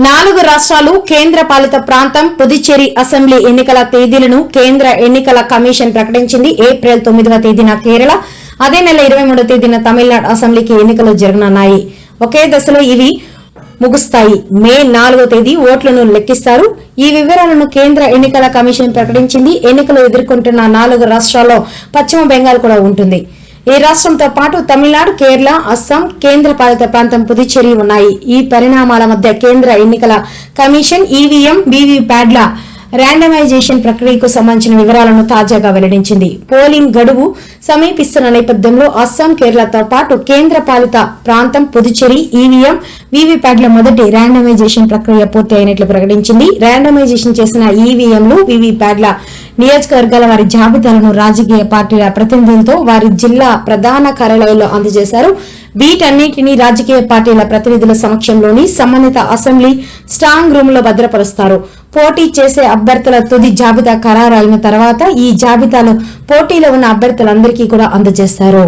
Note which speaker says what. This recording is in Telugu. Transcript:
Speaker 1: 4 రాష్ట్రాలు కేంద్ర పాలిత ప్రాంతం పుదుచ్చేరి అసెంబ్లీ ఎన్నికల తేదీలను కేంద్ర ఎన్నికల కమిషన్ ప్రకటించింది. ఏప్రిల్ 9వ తేదీన కేరళ, అదే నెల 23వ తేదీన తమిళనాడు అసెంబ్లీకి ఎన్నికలు జరగనున్నాయి. ఒకే దశలో ఇవి ముగుస్తాయి. మే 4వ తేదీ ఓట్లను లెక్కిస్తారు. ఈ వివరాలను కేంద్ర ఎన్నికల కమిషన్ ప్రకటించింది. ఎన్నికలు ఎదుర్కొంటున్న 4 రాష్ట్రాల్లో పశ్చిమ బెంగాల్ కూడా ఉంటుంది. ఈ రాష్ట్రంతో పాటు తమిళనాడు, కేరళ, అస్సాం, కేంద్ర పాలిత ప్రాంతం పుదుచ్చేరి ఉన్నాయి. ఈ పరిణామాల మధ్య కేంద్ర ఎన్నికల కమిషన్ ఈవీఎం, వీవీప్యాట్ల ర్యాండమైజేషన్ ప్రక్రియకు సంబంధించిన వివరాలను తాజాగా వెల్లడించింది. పోలింగ్ గడువు సమీపిస్తున్న నేపథ్యంలో అస్సాం, కేరళతో పాటు కేంద్ర పాలిత ప్రాంతం పుదుచ్చేరి ఈవీఎం, వీవీప్యాట్ల మొదటి ర్యాండమైజేషన్ ప్రక్రియ పూర్తి అయినట్లు ప్రకటించింది. ర్యాండమైజేషన్ చేసిన ఈవీఎంలు, వీవీప్యాట్ల నియోజకవర్గాల వారి జాబితాలను రాజకీయ పార్టీల ప్రతినిధులతో వారి జిల్లా ప్రధాన కార్యాలయాల్లో అందజేశారు. వీటన్నిటినీ రాజకీయ పార్టీల ప్రతినిధుల సమక్షంలోని సంబంధిత అసెంబ్లీ స్ట్రాంగ్ రూమ్ లో భద్రపరుస్తారు. పోటీ చేసే అభ్యర్థుల తుది జాబితా ఖరారు అయిన తర్వాత ఈ జాబితాలో పోటీలో ఉన్న అభ్యర్థులందరికీ కూడా అందజేస్తారు.